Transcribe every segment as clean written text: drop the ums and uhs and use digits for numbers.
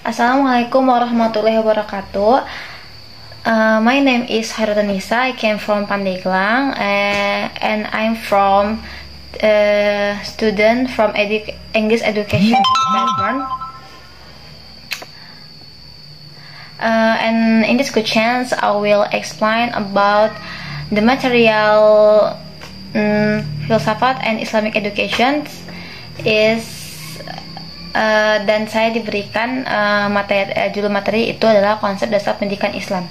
Assalamualaikum warahmatullahi wabarakatuh. My name is Hairunisa. I came from Pandeglang, and I'm from student from English Education Department. And in this good chance, I will explain about the material filsafat and Islamic education dan saya diberikan judul materi itu adalah konsep dasar pendidikan Islam.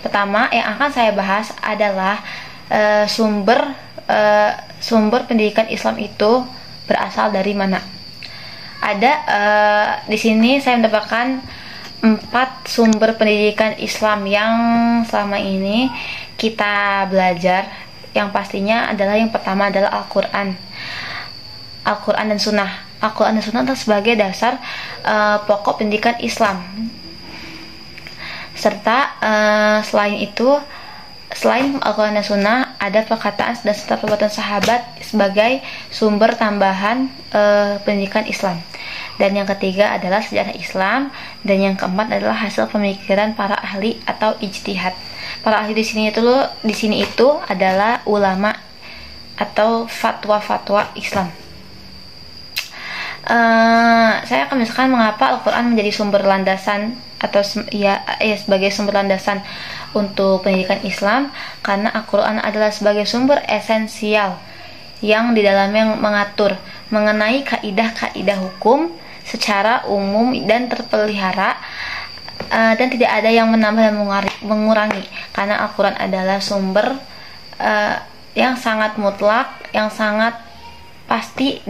Pertama yang akan saya bahas adalah sumber pendidikan Islam itu berasal dari mana. Ada di sini saya mendapatkan 4 sumber pendidikan Islam yang selama ini kita belajar. Yang pastinya adalah yang pertama adalah Al-Quran dan Sunnah. Al-Quran dan Sunnah sebagai dasar pokok pendidikan Islam. Serta selain Al-Quran dan Sunnah, ada perkataan dan serta perbuatan sahabat sebagai sumber tambahan pendidikan Islam. Dan yang ketiga adalah sejarah Islam, dan yang keempat adalah hasil pemikiran para ahli atau ijtihad. Para ahli di sini itu adalah ulama atau fatwa-fatwa Islam. Saya akan misalkan mengapa Al-Quran menjadi sumber landasan atau sebagai sumber landasan untuk pendidikan Islam, karena Al-Quran adalah sebagai sumber esensial yang di dalamnya mengatur mengenai kaidah-kaidah hukum secara umum dan terpelihara, dan tidak ada yang menambah dan mengurangi, karena Al-Quran adalah sumber yang sangat mutlak, yang sangat pasti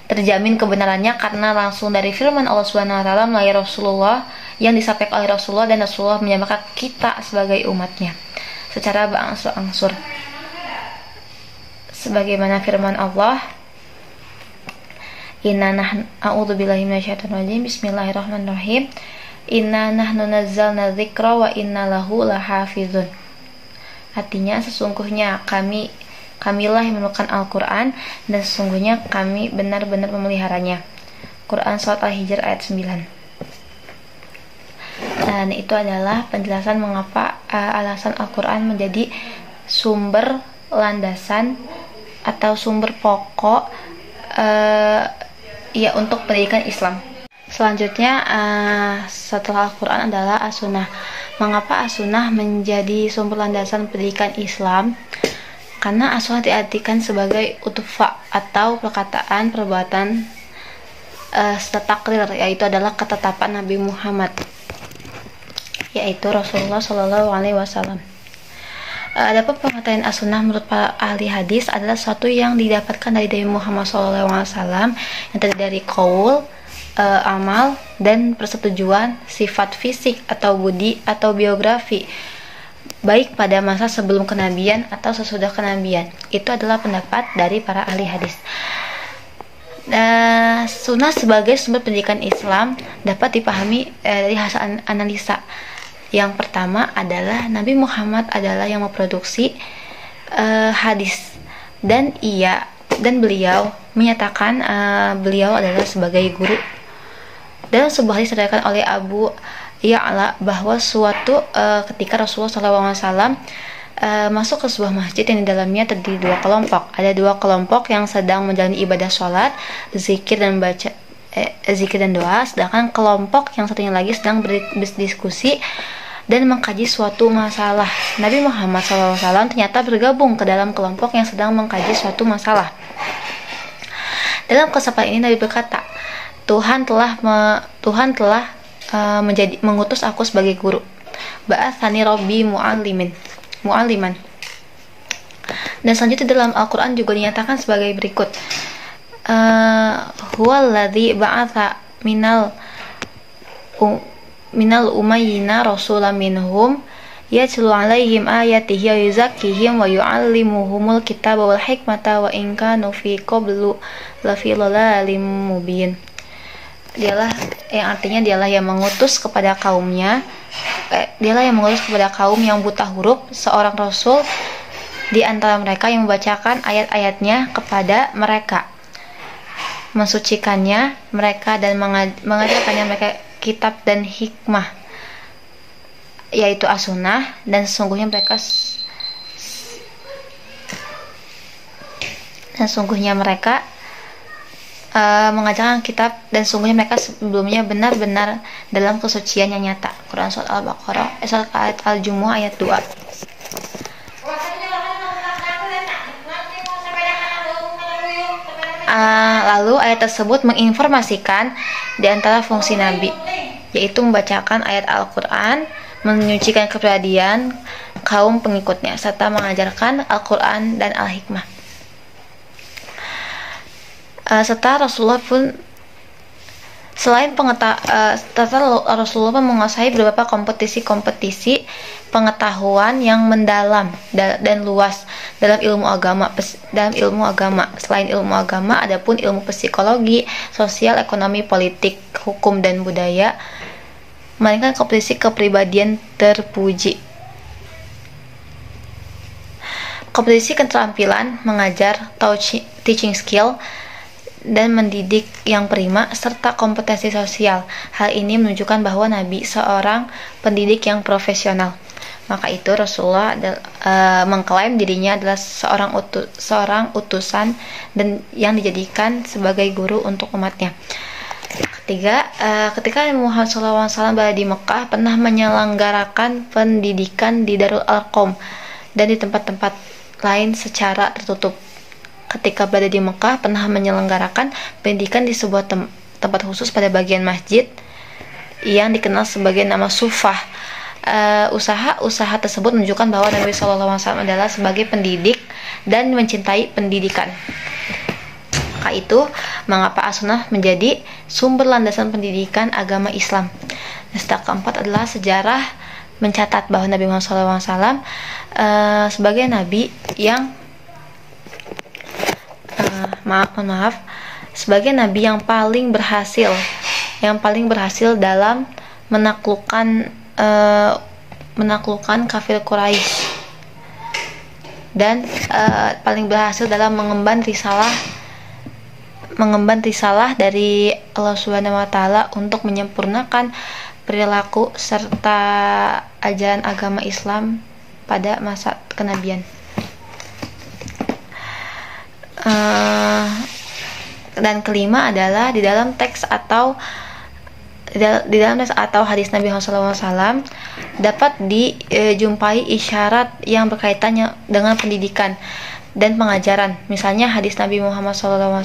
terjamin kebenarannya karena langsung dari firman Allah Subhanahu wa taala melalui Rasulullah, yang disampaikan oleh Rasulullah, dan Rasulullah menyamakan kita sebagai umatnya secara berangsur-angsur. Sebagaimana firman Allah, a'udzubillahi minasyaitonir rajim, bismillahirrahmanirrahim, inna nahnu nazzalna dzikra wa inna lahu lahafizun. Artinya sesungguhnya kamilah yang menurunkan Al-Quran, dan sesungguhnya kami benar-benar memeliharanya. Quran Surat Al-Hijr ayat 9. Dan itu adalah penjelasan mengapa alasan Al-Quran menjadi sumber landasan atau sumber pokok untuk pendidikan Islam. Selanjutnya setelah Al-Quran adalah As-Sunnah. Mengapa As-Sunnah menjadi sumber landasan pendidikan Islam? Karena As-Sunnah diartikan sebagai utfa atau perkataan perbuatan takrir, yaitu adalah ketetapan Nabi Muhammad, yaitu Rasulullah Shallallahu Alaihi Wasallam. Adapun pengertian As-Sunnah menurut para ahli hadis adalah sesuatu yang didapatkan dari Nabi Muhammad Shallallahu Alaihi Wasallam, yang terdiri dari qaul, amal, dan persetujuan, sifat fisik atau budi atau biografi, baik pada masa sebelum kenabian atau sesudah kenabian. Itu adalah pendapat dari para ahli hadis. Sunnah sebagai sumber pendidikan Islam dapat dipahami dari hasil analisa. Yang pertama adalah Nabi Muhammad adalah yang memproduksi hadis, dan beliau menyatakan beliau adalah sebagai guru. Dalam sebuah hadis disebutkan oleh Abu Ya'la bahwa suatu ketika Rasulullah SAW masuk ke sebuah masjid yang di dalamnya terdiri 2 kelompok. Ada 2 kelompok yang sedang menjalani ibadah sholat, zikir dan doa, sedangkan kelompok yang satunya lagi sedang berdiskusi dan mengkaji suatu masalah. Nabi Muhammad SAW ternyata bergabung ke dalam kelompok yang sedang mengkaji suatu masalah. Dalam kesempatan ini Nabi berkata, Tuhan telah mengutus aku sebagai guru. Ba'atsani Rabbi mu'alliman. Dan selanjutnya dalam Al-Quran juga dinyatakan sebagai berikut, huwallazi ba'atha minal umayyina rasulan minhum yatlu alaihim ayatihi wa yuzakkihim wa yu'allimuhumul kitaba wal hikmata wa in kanu fi qablu lafi dhalalin mubin. Dialah yang mengutus kepada kaumnya, dialah yang mengutus kepada kaum yang buta huruf seorang rasul di antara mereka yang membacakan ayat-ayatnya kepada mereka, mensucikannya mereka dan mengajarkannya mereka kitab dan hikmah, yaitu as-sunnah, dan sesungguhnya mereka mengajarkan kitab, dan sungguhnya mereka sebelumnya benar-benar dalam kesucian yang nyata. Quran Surat Al-Baqarah ayat Al-Jumu'ah ayat 2. Lalu ayat tersebut menginformasikan di antara fungsi Nabi, yaitu membacakan ayat Al-Quran, menyucikan kepribadian kaum pengikutnya, serta mengajarkan Al-Quran dan Al-Hikmah. Serta Rasulullah pun Rasulullah menguasai beberapa kompetisi pengetahuan yang mendalam dan luas dalam ilmu agama. Selain ilmu agama, adapun ilmu psikologi, sosial, ekonomi, politik, hukum, dan budaya, melainkan kompetisi kepribadian terpuji. Kompetisi keterampilan mengajar, teaching skill, dan mendidik yang prima, serta kompetensi sosial. Hal ini menunjukkan bahwa Nabi seorang pendidik yang profesional. Maka itu Rasulullah mengklaim dirinya adalah seorang utusan dan yang dijadikan sebagai guru untuk umatnya. Ketiga, ketika Muhammad SAW berada di Mekah, pernah menyelenggarakan pendidikan di Darul Arqam dan di tempat-tempat lain secara tertutup. Ketika berada di Mekah, pernah menyelenggarakan pendidikan di sebuah tempat khusus pada bagian masjid yang dikenal sebagai nama Sufah. Usaha tersebut menunjukkan bahwa Nabi SAW adalah sebagai pendidik dan mencintai pendidikan. Maka itu, mengapa as-sunnah menjadi sumber landasan pendidikan agama Islam. Dan keempat adalah sejarah mencatat bahwa Nabi Muhammad SAW sebagai Nabi yang sebagai Nabi yang paling berhasil dalam menaklukkan kafir Quraisy, dan paling berhasil dalam mengemban risalah dari Allah Subhanahu wa taala untuk menyempurnakan perilaku serta ajaran agama Islam pada masa kenabian. Dan kelima adalah di dalam teks atau hadis Nabi Muhammad SAW dapat dijumpai isyarat yang berkaitannya dengan pendidikan dan pengajaran. Misalnya hadis Nabi Muhammad SAW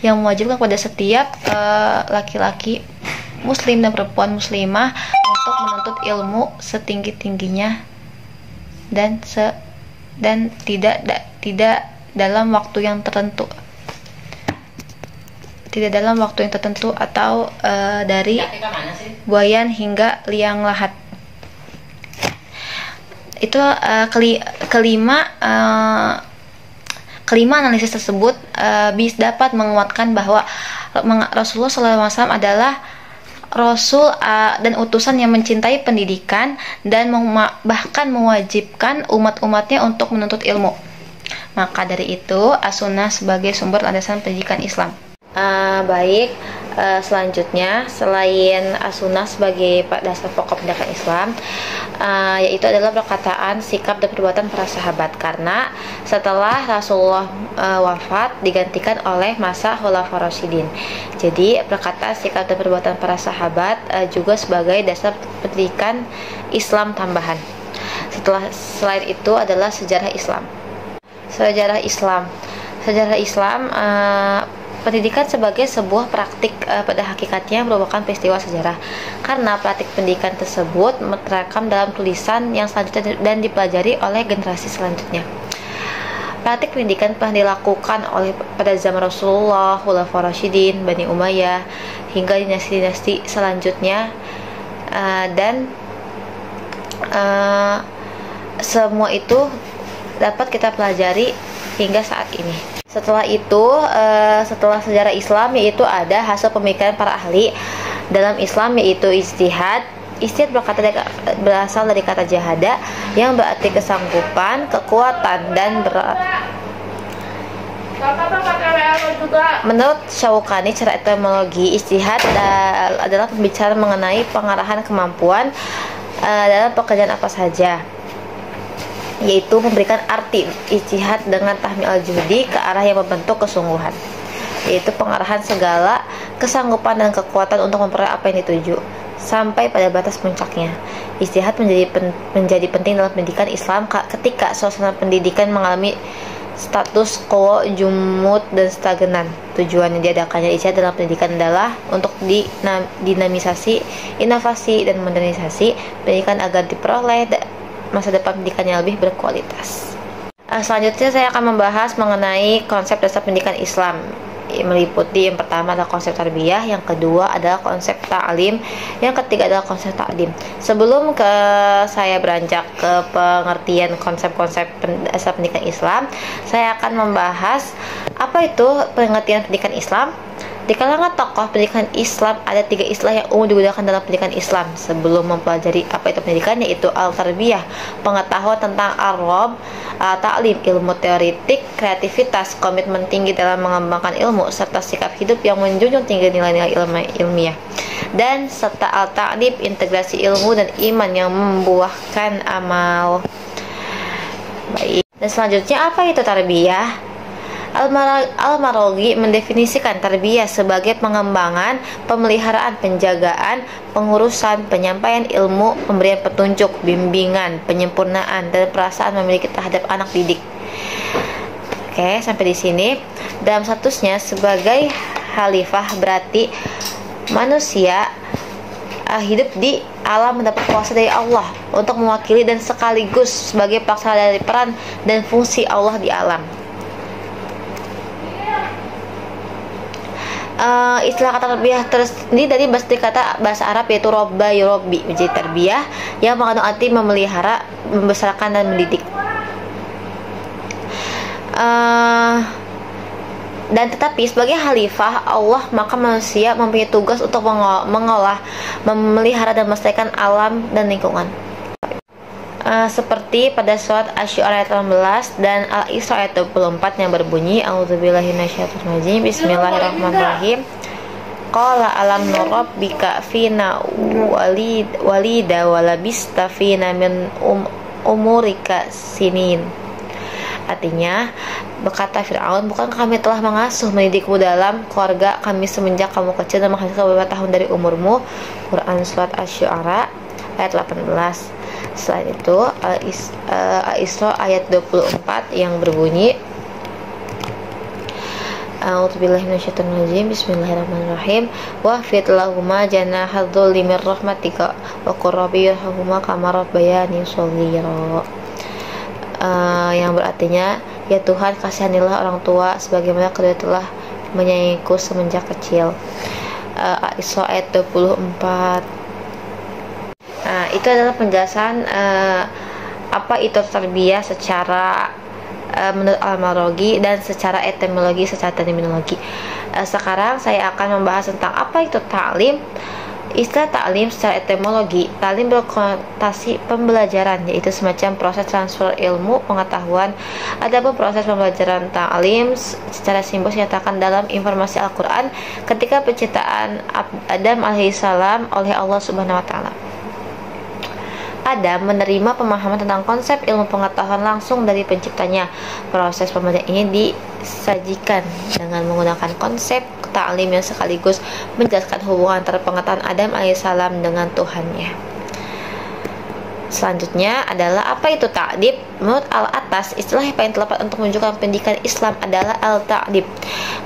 yang mewajibkan kepada setiap laki-laki muslim dan perempuan muslimah untuk menuntut ilmu setinggi-tingginya dan tidak dalam waktu yang tertentu. Tidak dalam waktu yang tertentu atau dari buayan hingga liang lahat. Itu kelima analisis tersebut dapat menguatkan bahwa Rasulullah SAW adalah Rasul dan utusan yang mencintai pendidikan dan bahkan mewajibkan umat-umatnya untuk menuntut ilmu. Maka dari itu as-sunnah sebagai sumber landasan pendidikan Islam. Selanjutnya selain as-sunnah sebagai dasar pokok pendidikan Islam, yaitu adalah perkataan, sikap, dan perbuatan para sahabat, karena setelah Rasulullah wafat digantikan oleh masa Khulafaur Rasyidin. Jadi perkataan, sikap, dan perbuatan para sahabat juga sebagai dasar pendidikan Islam tambahan. Selain itu adalah sejarah Islam. Pendidikan sebagai sebuah praktik pada hakikatnya merupakan peristiwa sejarah, karena praktik pendidikan tersebut terekam dalam tulisan yang selanjutnya dan dipelajari oleh generasi selanjutnya. Praktik pendidikan pernah dilakukan pada zaman Rasulullah, Khulafaur Rasyidin, Bani Umayyah, hingga dinasti-dinasti selanjutnya, dan semua itu dapat kita pelajari hingga saat ini. Setelah itu, setelah sejarah Islam, yaitu ada hasil pemikiran para ahli dalam Islam, yaitu ijtihad. Ijtihad berasal dari kata jahada, yang berarti kesanggupan, kekuatan, dan Menurut Syaukani, cara etimologi ijtihad adalah pembicaraan mengenai pengarahan kemampuan dalam pekerjaan apa saja, yaitu memberikan arti ijtihad dengan tahmil al-juhdi ke arah yang membentuk kesungguhan, yaitu pengarahan segala kesanggupan dan kekuatan untuk memperoleh apa yang dituju sampai pada batas puncaknya. Ijtihad menjadi penting dalam pendidikan Islam ketika suasana pendidikan mengalami status quo, jumud, dan stagnan. Tujuan yang diadakannya ijtihad dalam pendidikan adalah untuk dinamisasi, inovasi, dan modernisasi pendidikan agar diperoleh masa depan pendidikan yang lebih berkualitas. Selanjutnya saya akan membahas mengenai konsep dasar pendidikan Islam, meliputi yang pertama adalah konsep tarbiyah, yang kedua adalah konsep ta'lim, yang ketiga adalah konsep ta'lim. Sebelum saya beranjak ke pengertian konsep-konsep dasar pendidikan Islam, saya akan membahas apa itu pengertian pendidikan Islam. Di kalangan tokoh pendidikan Islam ada 3 istilah yang umum digunakan dalam pendidikan Islam sebelum mempelajari apa itu pendidikan, yaitu al-tarbiyah, pengetahuan tentang ar-rob, ta'lim, ilmu teoritik, kreativitas, komitmen tinggi dalam mengembangkan ilmu, serta sikap hidup yang menjunjung tinggi nilai-nilai ilmiah, dan serta al-ta'dib, integrasi ilmu dan iman yang membuahkan amal. Baik. Dan selanjutnya apa itu tarbiyah? Al-Maraghi mendefinisikan tarbiyah sebagai pengembangan, pemeliharaan, penjagaan, pengurusan, penyampaian ilmu, pemberian petunjuk, bimbingan, penyempurnaan, dan perasaan memiliki terhadap anak didik. Oke, sampai di sini. Dalam statusnya sebagai khalifah berarti manusia hidup di alam mendapat kuasa dari Allah untuk mewakili dan sekaligus sebagai pelaksana dari peran dan fungsi Allah di alam. Istilah kata tarbiyah tersendiri dari kata bahasa Arab yaitu robba yurobbi, menjadi tarbiyah yang mengandung arti memelihara, membesarkan, dan mendidik. Dan tetapi sebagai khalifah Allah, maka manusia mempunyai tugas untuk mengolah, memelihara, dan melestarikan alam dan lingkungan. Seperti pada surat Asy-Syu'ara ayat 18 dan Al-Isra ayat 24 yang berbunyi, A'udzubillahi minasyaitonir rajim, Bismillahirrahmanirrahim. Qala alam nurabbika fina walida walabista fina min umurika sinin. Artinya, berkata Fir'aun, bukankah kami telah mengasuh mendidikmu dalam keluarga kami semenjak kamu kecil dan menghabiskan beberapa tahun dari umurmu. Quran surat Asy-Syu'ara ayat 18. Selain itu, Al-Isra ayat 24 yang berbunyi, A'udzubillahi minasyaitonir rajim, Bismillahirrahmanirrahim. Wa fit lahuma janahadzulli mir rahmatika wa qur rabbi yarhamhuma kama rabbayani shaghira. Yang berartinya, ya Tuhan, kasihanilah orang tua sebagaimana kedua telah menyayangiku semenjak kecil. Al-Isra ayat 24. Itu adalah penjelasan apa itu tarbiyah secara menurut Al-Maraghi dan secara etimologi, secara terminologi. Sekarang saya akan membahas tentang apa itu ta'lim. Istilah ta'lim secara etimologi, ta'lim berkonotasi pembelajaran, yaitu semacam proses transfer ilmu pengetahuan. Adapun proses pembelajaran ta'lim secara simbolis dinyatakan dalam informasi Al-Quran ketika penciptaan Adam alaihissalam oleh Allah Subhanahu wa Ta'ala. Adam menerima pemahaman tentang konsep ilmu pengetahuan langsung dari penciptanya. Proses pembelajaran ini disajikan dengan menggunakan konsep ta'lim yang sekaligus menjelaskan hubungan antara pengetahuan Adam alaihissalam dengan Tuhannya. Selanjutnya adalah apa itu ta'dib? Menurut al-atas, istilah yang paling tepat untuk menunjukkan pendidikan Islam adalah al-ta'dib.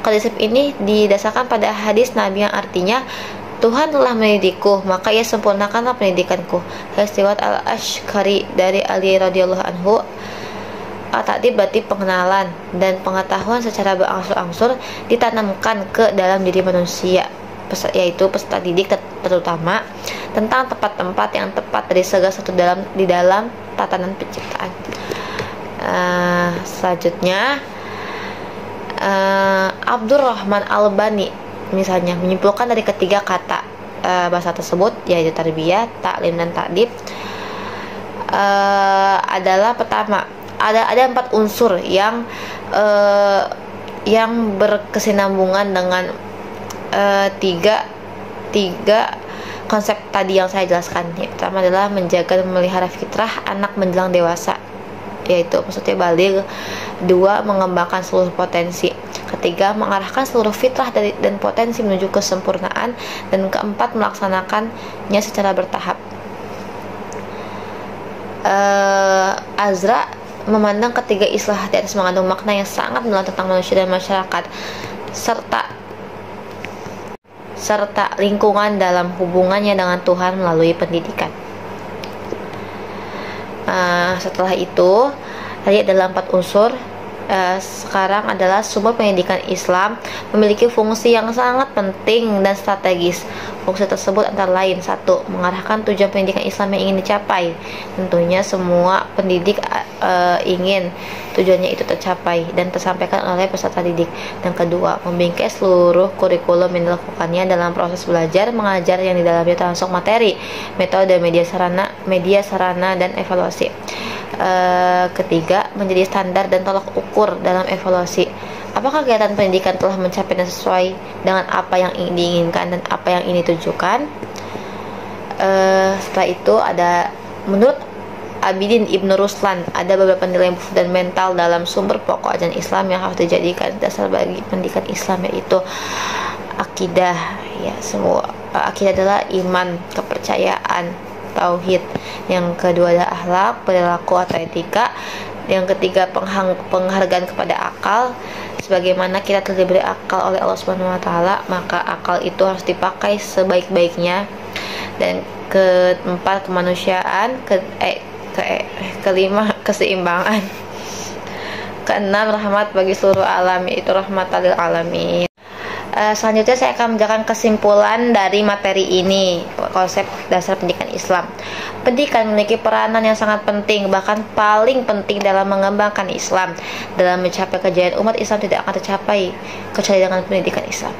Konsep ini didasarkan pada hadis Nabi yang artinya, Tuhan telah mendidikku, maka ia sempurnakanlah pendidikanku. Hadis riwayat Al-Ashqari dari Ali radhiyallahu anhu. Ta'dib berarti pengenalan dan pengetahuan secara berangsur-angsur ditanamkan ke dalam diri manusia, yaitu peserta didik terutama tentang tempat-tempat yang tepat dari segala satu di dalam tatanan penciptaan. Selanjutnya Abdurrahman Al-Bani misalnya menyimpulkan dari ketiga kata bahasa tersebut, yaitu tarbiyah, ta'lim, dan ta'dib, adalah pertama, ada 4 unsur yang yang berkesinambungan dengan tiga konsep tadi yang saya jelaskan. Yang pertama adalah menjaga dan memelihara fitrah anak menjelang dewasa, yaitu maksudnya baligh. Dua, mengembangkan seluruh potensi. Ketiga, mengarahkan seluruh fitrah dan potensi menuju kesempurnaan. Dan keempat, melaksanakannya secara bertahap. Azra memandang ketiga istilah di atas mengandung makna yang sangat mendalam tentang manusia dan masyarakat serta lingkungan dalam hubungannya dengan Tuhan melalui pendidikan. Setelah itu, tadi adalah 4 unsur. Sekarang adalah sumber pendidikan Islam memiliki fungsi yang sangat penting dan strategis. Fungsi tersebut antara lain: 1. Mengarahkan tujuan pendidikan Islam yang ingin dicapai. Tentunya semua pendidik ingin tujuannya itu tercapai dan tersampaikan oleh peserta didik. Dan kedua, membingkai seluruh kurikulum yang dilakukannya dalam proses belajar mengajar yang di dalamnya termasuk materi, metode, media sarana dan evaluasi. Ketiga, menjadi standar dan tolak ukur dalam evaluasi. Apakah kegiatan pendidikan telah mencapai dan sesuai dengan apa yang diinginkan dan apa yang ini tujukan? Setelah itu ada, menurut Abidin Ibnu Ruslan, ada beberapa nilai fundamental dalam sumber pokok ajaran Islam yang harus dijadikan dasar bagi pendidikan Islam, yaitu akidah. Ya, semua akidah adalah iman, kepercayaan, tauhid. Yang kedua adalah akhlak, perilaku atau etika. Yang ketiga, penghargaan kepada akal. Sebagaimana kita telah diberi akal oleh Allah Subhanahu wa taala, maka akal itu harus dipakai sebaik-baiknya. Dan keempat, kemanusiaan. Kelima, keseimbangan. Keenam, rahmat bagi seluruh alam, yaitu rahmatan lil alamin. Selanjutnya saya akan menjelaskan kesimpulan dari materi ini, konsep dasar pendidikan Islam. Pendidikan memiliki peranan yang sangat penting, bahkan paling penting dalam mengembangkan Islam. Dalam mencapai kejayaan umat Islam tidak akan tercapai kecuali dengan pendidikan Islam.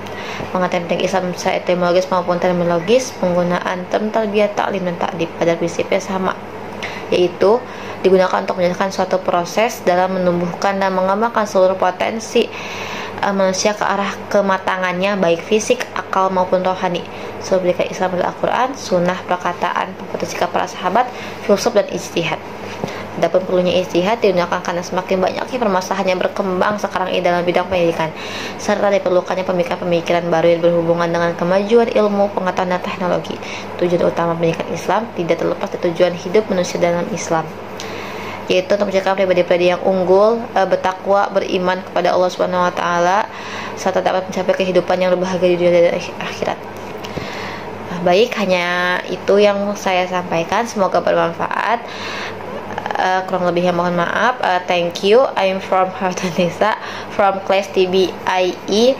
Pengertian pendidikan Islam secara etimologis maupun terminologis, penggunaan term tarbiyah, taklim, dan ta'dib pada prinsipnya sama, yaitu digunakan untuk menjelaskan suatu proses dalam menumbuhkan dan mengembangkan seluruh potensi manusia ke arah kematangannya, baik fisik, akal maupun rohani. Sumber pendidikan Islam adalah Al-Quran, sunnah, perkataan, sikap para sahabat, filsuf, dan ijtihad. Adapun perlunya ijtihad digunakan karena semakin banyaknya permasalahan yang berkembang sekarang ini dalam bidang pendidikan, serta diperlukannya pemikiran-pemikiran baru yang berhubungan dengan kemajuan ilmu, pengetahuan, dan teknologi. Tujuan utama pendidikan Islam tidak terlepas dari tujuan hidup manusia dalam Islam, yaitu untuk menciptakan pribadi-pribadi yang unggul, bertakwa, beriman kepada Allah Subhanahu wa taala, serta dapat mencapai kehidupan yang berbahagia di dunia dan akhirat. Baik, hanya itu yang saya sampaikan, semoga bermanfaat. Kurang lebihnya mohon maaf. Thank you. I'm from Hartanisa from class TBIE.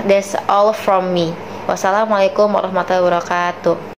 That's all from me. Wassalamualaikum warahmatullahi wabarakatuh.